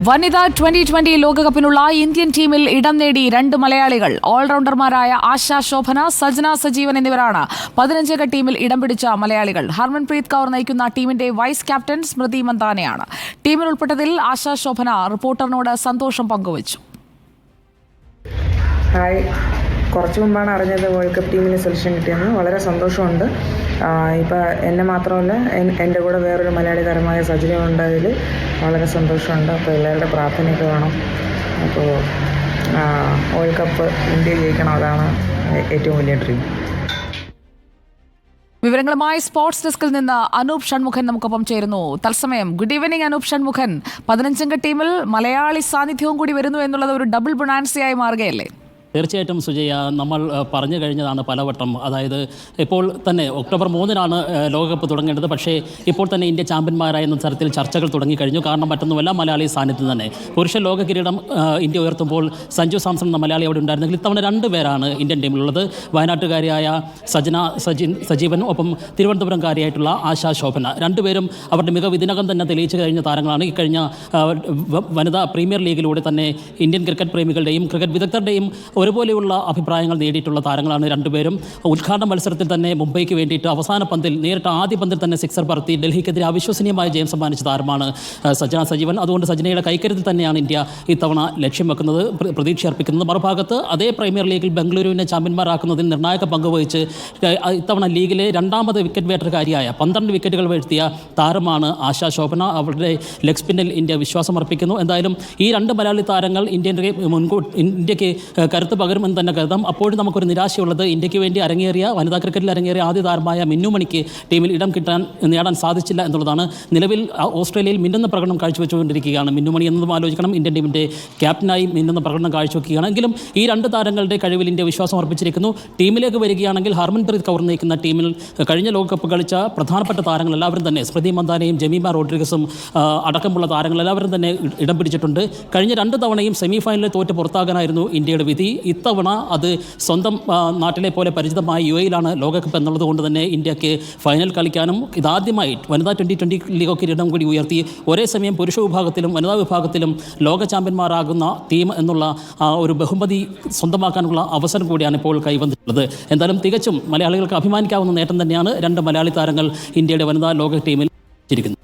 വനിതാ 2020 ലോകകപ്പിനുള്ള ഇന്ത്യൻ ടീമിൽ ഇടം നേടി രണ്ട് മലയാളികൾ. ഓൾറൗണ്ടർമാരായ ആശ ശോഭന, സജന സജീവൻ എന്നിവരാണ് 15-അംഗ ടീമിൽ ഇടം പിടിച്ച മലയാളികൾ. ഹർമൻപ്രീത് കൗർ നയിക്കുന്ന ടീമിന്റെ വൈസ് ക്യാപ്റ്റൻ സ്മൃതി മന്ദാനയാണ്. ടീമിൽ ഉൾപ്പെട്ടതിൽ ആശ ശോഭന റിപ്പോർട്ടറിനോട് സന്തോഷം പങ്കുവച്ചു. ഹായ്, കുറച്ച് മുമ്പാണ് അറിഞ്ഞത് വേൾഡ് കപ്പ് ടീമിന് സെലക്ഷൻ കിട്ടിയെന്ന്. വളരെ സന്തോഷമുണ്ട്. ഇപ്പോൾ എന്നെ മാത്രമല്ല, എൻ്റെ കൂടെ വേറൊരു മലയാളി താരമായ സജന ഉണ്ടായതിൽ വളരെ സന്തോഷമുണ്ട്. അപ്പോൾ എല്ലാവരുടെ പ്രാർത്ഥനയൊക്കെ വേണം. അപ്പോൾ വേൾഡ് കപ്പ് ഇന്ത്യ ജയിക്കണം, അതാണ് ഏറ്റവും വലിയ ഡ്രീം. വിവരങ്ങളുമായി സ്പോർട്സ് ഡെസ്കിൽ നിന്ന് അനൂപ് ഷൺമുഖൻ നമുക്കൊപ്പം ചേരുന്നു. തത്സമയം ഗുഡ് ഈവനിങ് അനൂപ് ഷൺമുഖൻ. 15-അംഗ ടീമിൽ മലയാളി സാന്നിധ്യവും കൂടി വരുന്നു എന്നുള്ളത് ഒരു ഡബിൾ ബൊണാൻസയായി മാറുകയല്ലേ? തീർച്ചയായിട്ടും സുജയ, നമ്മൾ പറഞ്ഞു കഴിഞ്ഞതാണ് പലവട്ടം. അതായത് ഇപ്പോൾ തന്നെ ഒക്ടോബർ 3-നാണ് ലോകകപ്പ് തുടങ്ങേണ്ടത്. പക്ഷേ ഇപ്പോൾ തന്നെ ഇന്ത്യ ചാമ്പ്യന്മാരായെന്ന തരത്തിൽ ചർച്ചകൾ തുടങ്ങിക്കഴിഞ്ഞു. കാരണം മറ്റൊന്നുമല്ല, മലയാളി സാന്നിധ്യം തന്നെ. പുരുഷ ലോക കിരീടം ഇന്ത്യ ഉയർത്തുമ്പോൾ സഞ്ജു സാംസൺ എന്ന മലയാളി അവിടെ ഉണ്ടായിരുന്നെങ്കിൽ ഇത്തവണ 2 പേരാണ് ഇന്ത്യൻ ടീമിലുള്ളത്. വയനാട്ടുകാരിയായ സജീവനും ഒപ്പം തിരുവനന്തപുരംകാരിയായിട്ടുള്ള ആശ ശോഭന. 2 പേരും അവരുടെ മികവ് ഇതിനകം തന്നെ തെളിയിച്ചു കഴിഞ്ഞ താരങ്ങളാണ്. ഈ കഴിഞ്ഞ വനിതാ പ്രീമിയർ ലീഗിലൂടെ തന്നെ ഇന്ത്യൻ ക്രിക്കറ്റ് പ്രേമികളുടെയും ക്രിക്കറ്റ് വിദഗ്ധരുടെയും ഒരുപോലെയുള്ള അഭിപ്രായങ്ങൾ നേടിയിട്ടുള്ള താരങ്ങളാണ് 2 പേരും. ഉദ്ഘാടന മത്സരത്തിൽ തന്നെ മുംബൈക്ക് വേണ്ടിയിട്ട് അവസാന പന്തിൽ നേരിട്ട് ആദ്യ പന്തിൽ തന്നെ സിക്സർ പറത്തി ഡൽഹിക്കെതിരെ അവിശ്വസനീയമായ ജയം സമ്മാനിച്ച താരമാണ് സജന സജീവൻ. അതുകൊണ്ട് സജനയുടെ കൈക്കരുത്തിൽ തന്നെയാണ് ഇന്ത്യ ഇത്തവണ ലക്ഷ്യം വെക്കുന്നത്, പ്രതീക്ഷ അർപ്പിക്കുന്നത്. മറുഭാഗത്ത് അതേ പ്രീമിയർ ലീഗിൽ ബംഗളൂരുവിനെ ചാമ്പ്യന്മാരാക്കുന്നതിൽ നിർണായക പങ്കുവഹിച്ച് ഇത്തവണ ലീഗിലെ 2ാമത് വിക്കറ്റ് വേട്ടക്കാരിയായ 12 വിക്കറ്റുകൾ വീഴ്ത്തിയ താരമാണ് ആശ ശോഭന. അവരുടെ ലെഗ് സ്പിന്നിൽ ഇന്ത്യ വിശ്വാസം അർപ്പിക്കുന്നു. എന്തായാലും ഈ 2 മലയാളി താരങ്ങൾ ഇന്ത്യക്ക് കരുത്ത് പകരുമെന്ന് തന്നെ കരുതാം. അപ്പോഴും നമുക്കൊരു നിരാശയുള്ളത്, ഇന്ത്യക്ക് വേണ്ടി വനിതാ ക്രിക്കറ്റിൽ അരങ്ങേറിയ ആദ്യ താരമായ മിന്നുമണിക്ക് ടീമിൽ ഇടം നേടാൻ സാധിച്ചില്ല എന്നുള്ളതാണ്. നിലവിൽ ഓസ്ട്രേലിയയിൽ മിന്നുന്ന പ്രകടനം കാഴ്ചവെച്ചുകൊണ്ടിരിക്കുകയാണ് മിന്നുമണി എന്നതും ആലോചിക്കണം. ഇന്ത്യൻ ടീമിൻ്റെ ക്യാപ്റ്റനായി മിന്നുന്ന പ്രകടനം കാഴ്ചവെക്കുകയാണ്. എങ്കിലും ഈ 2 താരങ്ങളുടെ കഴിവിൽ ഇന്ത്യ വിശ്വാസം അർപ്പിച്ചിരിക്കുന്നു. ടീമിലേക്ക് വരികയാണെങ്കിൽ ഹർമൻപ്രീത് കൗർ നയിക്കുന്ന ടീമിൽ കഴിഞ്ഞ ലോകകപ്പ് കളിച്ച പ്രധാനപ്പെട്ട താരങ്ങൾ എല്ലാവരും തന്നെ, സ്മൃതി മന്ദാനയും ജമീമ റോഡ്രിഗസും അടക്കമുള്ള താരങ്ങൾ എല്ലാവരും തന്നെ ഇടം പിടിച്ചിട്ടുണ്ട്. കഴിഞ്ഞ 2 തവണയും സെമി ഫൈനലിൽ തോറ്റ് പുറത്താകാനായിരുന്നു ഇന്ത്യയുടെ വിധി. ഇത്തവണ അത് സ്വന്തം നാട്ടിലെ പോലെ പരിചിതമായ UAE-യിലാണ് ലോകകപ്പ് എന്നുള്ളത് കൊണ്ട് തന്നെ ഇന്ത്യക്ക് ഫൈനൽ കളിക്കാനും ഇതാദ്യമായി വനിതാ 2020 ലീഗ് കിരീടം കൂടി ഉയർത്തി ഒരേ സമയം പുരുഷ വിഭാഗത്തിലും വനിതാ വിഭാഗത്തിലും ലോക ചാമ്പ്യന്മാരാകുന്ന ടീം എന്നുള്ള ഒരു ബഹുമതി സ്വന്തമാക്കാനുള്ള അവസരം കൂടിയാണ് ഇപ്പോൾ കൈവന്നിട്ടുള്ളത്. എന്തായാലും തികച്ചും മലയാളികൾക്ക് അഭിമാനിക്കാവുന്ന നേട്ടം തന്നെയാണ് 2 മലയാളി താരങ്ങൾ ഇന്ത്യയുടെ വനിതാ ലോക ടീമിൽ ഇരിക്കുന്നത്.